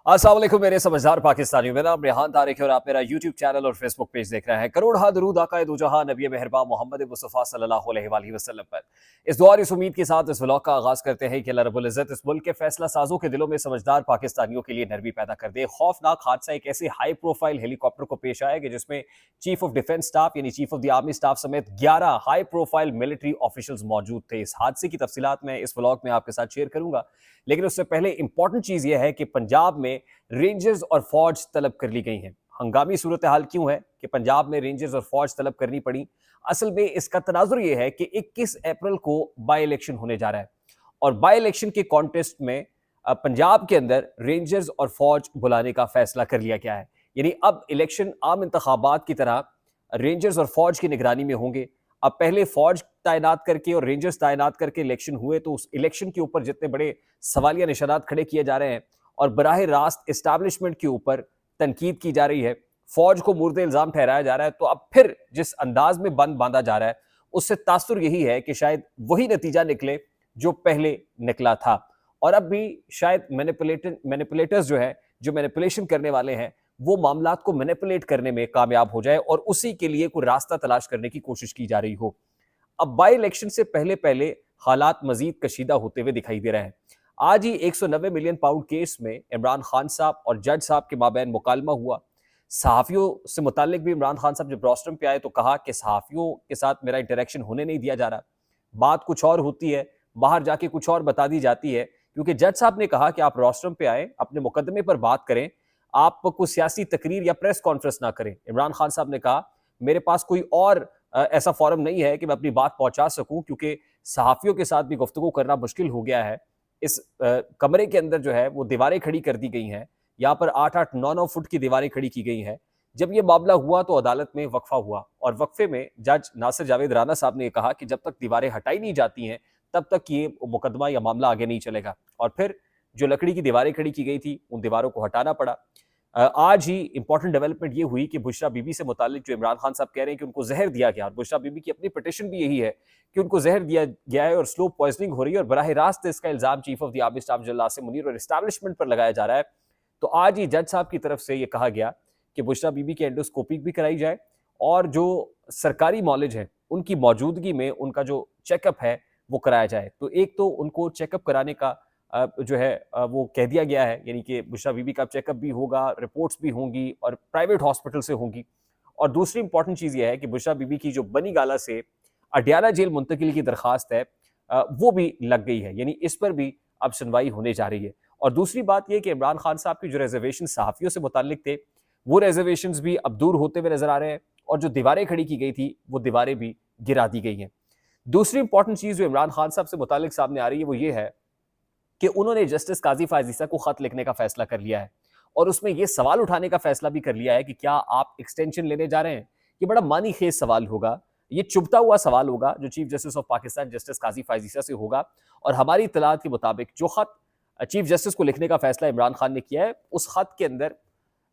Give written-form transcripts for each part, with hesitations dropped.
अस्सलाम वालेकुम मेरे समझदार पाकिस्तानियों। मेरा नाम रेहान तारिक है और आप मेरा यूट्यूब चैनल और फेसबुक पेज देख रहे हैं। करोड़ हा दरूद आका दो जहां नबी मेहरबान मोहम्मद मुस्तफ़ा सल्लल्लाहु अलैहि वसल्लम पर। इस दुआ और इस उम्मीद के साथ इस व्लॉग का आगाज करते हैं कि अल्लाह रब्बुल इज़्ज़त इस मुल्क के फैसला साजों के दिलों में समझदार पाकिस्तानियों के लिए नरमी पैदा कर दे। खौफनाक हादसा एक ऐसे हाई प्रोफाइल हेलीकॉप्टर को पेश आया कि जिसमें चीफ ऑफ डिफेंस स्टाफ यानी chief of the army staff समेत 11 हाई प्रोफाइल मिलिट्री ऑफिशियल्स मौजूद थे। इस हादसे की तफसीलात मैं इस व्लॉग में आपके साथ शेयर करूंगा, लेकिन उससे पहले इंपॉर्टेंट चीज यह है कि पंजाब में रेंजर्स और फौज तलब कर ली गई हैं। हंगामी सूरत हाल क्यों है कि पंजाब में रेंजर्स और फौज तलब करनी पड़ी? असल में इसका तनाजुर यह है कि 21 अप्रैल को बाई इलेक्शन होने जा रहा है और बाई इलेक्शन के कॉन्टेस्ट में पंजाब के अंदर रेंजर्स और फौज बुलाने का फैसला कर लिया गया है। यानी अब इलेक्शन आम इंतखाबात की तरह रेंजर्स और फौज की निगरानी में होंगे। अब पहले फौज तैनात करके और रेंजर्स तैनात करके इलेक्शन हुए तो उस इलेक्शन के ऊपर जितने बड़े सवालिया निशानात खड़े किए जा रहे हैं और बराह रास्त एस्टैब्लिशमेंट के ऊपर तनकीद की जा रही है, फौज को मुर्दे इल्जाम ठहराया जा रहा है, तो अब फिर जिस अंदाज में बंद बांधा जा रहा है उससे तासुर यही है कि शायद वही नतीजा निकले जो पहले निकला था और अब भी शायद मैनिपुलेटर्स जो है, जो मैनिपुलेशन करने वाले हैं, वो मामलात को मैनिपुलेट करने में कामयाब हो जाए और उसी के लिए कोई रास्ता तलाश करने की कोशिश की जा रही हो। अब बाई इलेक्शन से पहले पहले हालात मजीद कशीदा होते हुए दिखाई दे रहे हैं। आज ही 190 मिलियन पाउंड केस में इमरान खान साहब और जज साहब के माबैन मुकालमा हुआ। सहाफियों से मुतालिक भी इमरान खान साहब जब रोस्टम पे आए तो कहा कि सहाफियों के साथ मेरा इंटरेक्शन होने नहीं दिया जा रहा। बात कुछ और होती है, बाहर जाके कुछ और बता दी जाती है, क्योंकि जज साहब ने कहा कि आप रोस्टम पे आए, अपने मुकदमे पर बात करें, आप कोई सियासी तकरीर या प्रेस कॉन्फ्रेंस ना करें। इमरान खान साहब ने कहा मेरे पास कोई और ऐसा फॉरम नहीं है कि मैं अपनी बात पहुंचा सकूं, क्योंकि सहाफियों के साथ भी गुफ्तगू करना मुश्किल हो गया है। इस कमरे के अंदर जो है वो दीवारें खड़ी कर दी गई हैं, यहाँ पर 8-8, 9-9 फुट की दीवारें खड़ी की गई हैं। जब ये मामला हुआ तो अदालत में वक्फा हुआ और वक्फे में जज नासिर जावेद राना साहब ने कहा कि जब तक दीवारें हटाई नहीं जाती हैं तब तक ये मुकदमा या मामला आगे नहीं चलेगा। और फिर जो लकड़ी की दीवारें खड़ी की गई थी उन दीवारों को हटाना पड़ा। आज ही इंपॉर्टेंट डेवलपमेंट ये हुई कि बुशरा बीबी से मुतालिक जो इमरान खान साहब कह रहे हैं कि उनको जहर दिया गया, और बुशरा बीबी की अपनी पिटिशन भी यही है कि उनको जहर दिया गया है और स्लो पॉइजनिंग हो रही है और बराह रास्त इसका इल्जाम chief of the army staff general Asim Munir और एस्टैब्लिशमेंट पर लगाया जा रहा है। तो आज ही जज साहब की तरफ से ये कहा गया कि बुशरा बीबी की एंडोस्कोपी भी कराई जाए और जो सरकारी मॉलेज है उनकी मौजूदगी में उनका जो चेकअप है वो कराया जाए। तो एक तो उनको चेकअप कराने का जो है वो कह दिया गया है, यानी कि बुशरा बीबी का चेकअप भी होगा, रिपोर्ट्स भी होंगी और प्राइवेट हॉस्पिटल से होंगी। और दूसरी इंपॉर्टेंट चीज़ ये है कि बुशरा बीबी की जो बनी गाला से अडियाला जेल मुंतकिली की दरखास्त है वो भी लग गई है, यानी इस पर भी अब सुनवाई होने जा रही है। और दूसरी बात यह कि इमरान खान साहब की जो रिजर्वेशन सहाफ़ियों से मुताल्लिक थे वो रिजर्वेशन भी अब दूर होते हुए नजर आ रहे हैं और जो दीवारें खड़ी की गई थी वो दीवारें भी गिरा दी गई हैं। दूसरी इंपॉर्टेंट चीज़ जो इमरान खान साहब से मुताल्लिक सामने आ रही है वो ये है कि उन्होंने जस्टिस काजी फायज ईसा को खत लिखने का फैसला कर लिया है और उसमें यह सवाल उठाने का फैसला भी कर लिया है कि क्या आप एक्सटेंशन लेने जा रहे हैं। ये बड़ा मानी खेज सवाल होगा, ये चुभता हुआ सवाल होगा जो chief justice of Pakistan justice Qazi Faez Isa से होगा। और हमारी इत्तलात के मुताबिक जो खत चीफ जस्टिस को लिखने का फैसला इमरान खान ने किया है उस खत के अंदर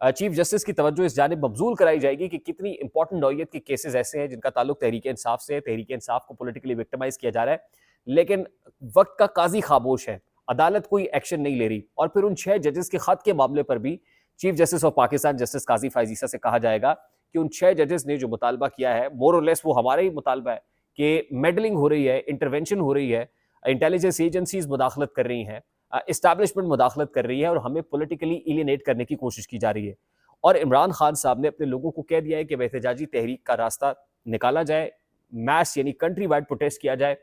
चीफ जस्टिस की तवज्जो इस जानिब मबजूल कराई जाएगी कि कितनी इंपॉर्टेंट नौयत के केसेस ऐसे हैं जिनका ताल्लुक तहरीक इंसाफ से है, तहरीक इंसाफ को पॉलिटिकली विक्टिमाइज किया जा रहा है, लेकिन वक्त का काजी खामोश है, अदालत कोई एक्शन नहीं ले रही। और फिर उन 6 जजेस के खत के मामले पर भी chief justice of Pakistan justice Qazi Faez Isa से कहा जाएगा कि उन 6 जजेस ने जो मुतालबा किया है मोर और लेस वो हमारा ही मुतालबा है कि मेडलिंग हो रही है, इंटरवेंशन हो रही है, इंटेलिजेंस एजेंसीज मुदाखलत कर रही हैं, इस्टेब्लिशमेंट मुदाखलत कर रही है और हमें पॉलिटिकली एलिनेट करने की कोशिश की जा रही है। और इमरान खान साहब ने अपने लोगों को कह दिया है कि एहतजाजी तहरीक का रास्ता निकाला जाए, मैस यानी कंट्री वाइड प्रोटेस्ट किया जाए।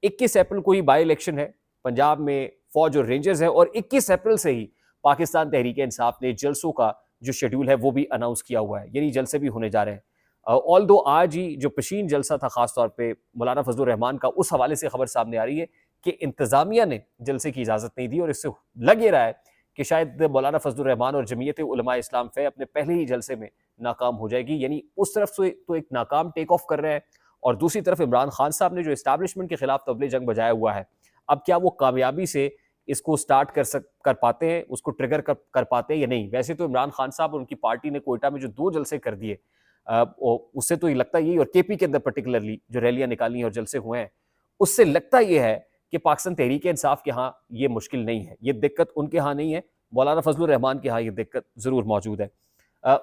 21 अप्रैल को ही बाई इलेक्शन है, पंजाब में फौज और रेंजर्स है और 21 अप्रैल से ही पाकिस्तान तहरीक इंसाफ ने जलसों का जो शेड्यूल है वो भी अनाउंस किया हुआ है, यानी जलसे भी होने जा रहे हैं। ऑल दो आज ही जो पशीन जलसा था खासतौर पे मौलाना फजलुर रहमान का, उस हवाले से खबर सामने आ रही है कि इंतजामिया ने जलसे की इजाजत नहीं दी और इससे लग ये रहा है कि शायद मौलाना फजलुर रहमान और जमीयत उलमा इस्लाम फे अपने पहले ही जलसे में नाकाम हो जाएगी। यानी उस तरफ से तो एक नाकाम टेक ऑफ कर रहे हैं और दूसरी तरफ इमरान खान साहब ने जो इस्टेब्लिशमेंट के खिलाफ तबले जंग बजाया हुआ है, अब क्या वो कामयाबी से इसको स्टार्ट कर पाते हैं, उसको ट्रिगर कर पाते हैं या नहीं। वैसे तो इमरान खान साहब और उनकी पार्टी ने कोयटा में जो 2 जलसे कर दिए उससे तो ये लगता यही, और केपी के अंदर पर्टिकुलरली जो रैलियां निकाली हैं और जलसे हुए हैं, उससे लगता यह है कि पाकिस्तान तहरीक इंसाफ के यहाँ ये मुश्किल नहीं है, ये दिक्कत उनके यहाँ नहीं है, मौलाना फजलुर रहमान के यहाँ ये दिक्कत ज़रूर मौजूद है।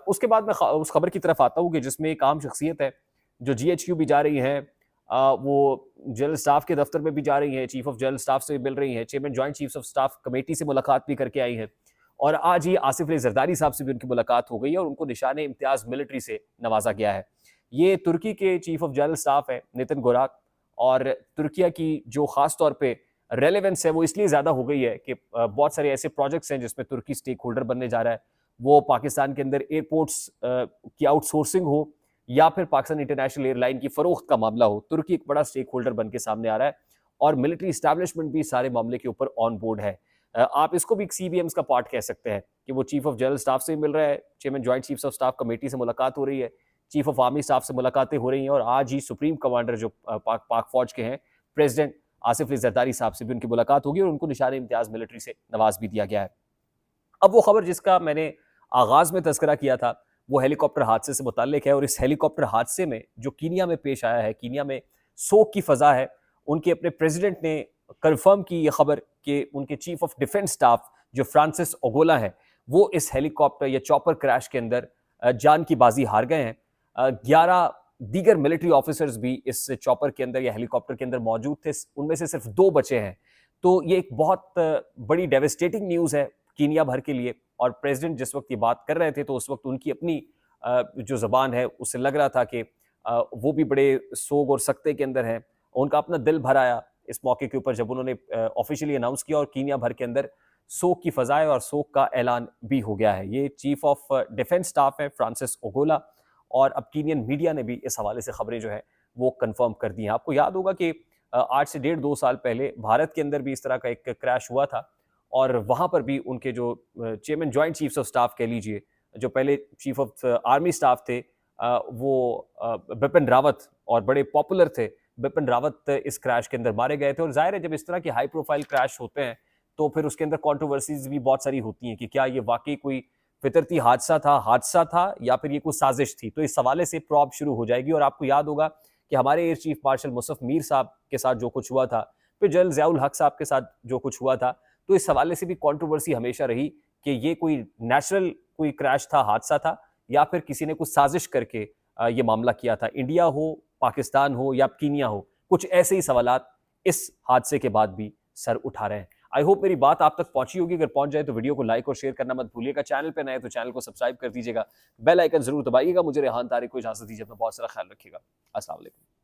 उसके बाद मैं उस खबर की तरफ आता हूँ कि जिसमें एक आम शख्सियत है जो GHQ भी जा रही हैं, वो जनरल स्टाफ के दफ्तर में भी जा रही हैं, चीफ ऑफ जनरल स्टाफ से मिल रही हैं, chairman joint chiefs of staff committee से मुलाकात भी करके आई हैं, और आज ही आसिफ अली जरदारी साहब से भी उनकी मुलाकात हो गई है और उनको निशान इम्तियाज मिलिट्री से नवाजा गया है। ये तुर्की के चीफ ऑफ जनरल स्टाफ है नितिन गोराक, और तुर्किया की जो खास तौर पे रेलेवेंस है वो इसलिए ज़्यादा हो गई है कि बहुत सारे ऐसे प्रोजेक्ट्स हैं जिसमें तुर्की स्टेक होल्डर बनने जा रहा है। वो पाकिस्तान के अंदर एयरपोर्ट्स की आउटसोर्सिंग हो या फिर पाकिस्तान इंटरनेशनल एयरलाइन की फरोख्त का मामला हो, तुर्की एक बड़ा स्टेक होल्डर बन के सामने आ रहा है और मिलिट्री इस्टेब्लिशमेंट भी सारे मामले के ऊपर ऑन बोर्ड है। आप इसको भी एक CBMs का पार्ट कह सकते हैं कि वो चीफ ऑफ जनरल स्टाफ से मिल रहा है, chairman joint chiefs of staff committee से मुलाकात हो रही है, चीफ ऑफ आर्मी स्टाफ से मुलाकातें हो रही हैं, और आज ही सुप्रीम कमांडर जो पाक फौज के हैं प्रेसिडेंट आसिफ अली जरदारी साहब से भी उनकी मुलाकात होगी और उनको निशान इम्तियाज मिलिट्री से नवाज भी दिया गया है। अब वो खबर जिसका मैंने आगाज में तस्करा किया था वो हेलीकॉप्टर हादसे से मुताल्लिक है, और इस हेलीकॉप्टर हादसे में जो कीनिया में पेश आया है, कीनिया में शोक की फजा है। उनके अपने प्रेसिडेंट ने कंफर्म की ये खबर कि उनके चीफ ऑफ डिफेंस स्टाफ जो फ्रांसिस ओगोला है वो इस हेलीकॉप्टर या चॉपर क्रैश के अंदर जान की बाजी हार गए हैं। 11 दीगर मिलिट्री ऑफिसर्स भी इस चॉपर के अंदर या हेलीकॉप्टर के अंदर मौजूद थे, उनमें से सिर्फ 2 बचे हैं। तो ये एक बहुत बड़ी डेविस्टेटिंग न्यूज़ है कीनिया भर के लिए, और प्रेसिडेंट जिस वक्त ये बात कर रहे थे तो उस वक्त उनकी अपनी जो ज़बान है उससे लग रहा था कि वो भी बड़े सोग और सकते के अंदर हैं। उनका अपना दिल भर आया इस मौके के ऊपर जब उन्होंने ऑफिशियली अनाउंस किया, और कीनिया भर के अंदर सोग की फजाएं और सोग का ऐलान भी हो गया है। ये चीफ ऑफ डिफेंस स्टाफ है फ्रांसिस ओगोला, और अब कीनियन मीडिया ने भी इस हवाले से खबरें जो है वो कंफर्म कर दी हैं। आपको याद होगा कि आज से 1.5-2 साल पहले भारत के अंदर भी इस तरह का एक क्रैश हुआ था, और वहाँ पर भी उनके जो chairman joint chiefs of staff कह लीजिए, जो पहले चीफ ऑफ आर्मी स्टाफ थे, वो बिपिन रावत, और बड़े पॉपुलर थे बिपिन रावत, इस क्रैश के अंदर मारे गए थे। और जाहिर है जब इस तरह के हाई प्रोफाइल क्रैश होते हैं तो फिर उसके अंदर कंट्रोवर्सीज भी बहुत सारी होती हैं कि क्या ये वाकई कोई फितरती हादसा था या फिर ये कोई साजिश थी। तो इस हवाले से प्रॉब शुरू हो जाएगी। और आपको याद होगा कि हमारे एयर चीफ मार्शल मुसफ़ मीर साहब के साथ जो कुछ हुआ था, फिर जनरल ज़ियाउल हक साहब के साथ जो कुछ हुआ था, तो इस हवाले से भी कंट्रोवर्सी हमेशा रही कि ये कोई नेचुरल कोई क्रैश था, हादसा था, या फिर किसी ने कुछ साजिश करके ये मामला किया था। इंडिया हो, पाकिस्तान हो या कीनिया हो, कुछ ऐसे ही सवालात इस हादसे के बाद भी सर उठा रहे हैं। आई होप मेरी बात आप तक पहुंची होगी। अगर पहुंच जाए तो वीडियो को लाइक और शेयर करना मत भूलिएगा। चैनल पे नए तो चैनल को सब्सक्राइब कर दीजिएगा, बेल आइकन जरूर दबाइएगा। मुझे रेहान तारिक को इजाजत दीजिए, अपना बहुत सारा ख्याल रखिएगा। अस्सलाम वालेकुम।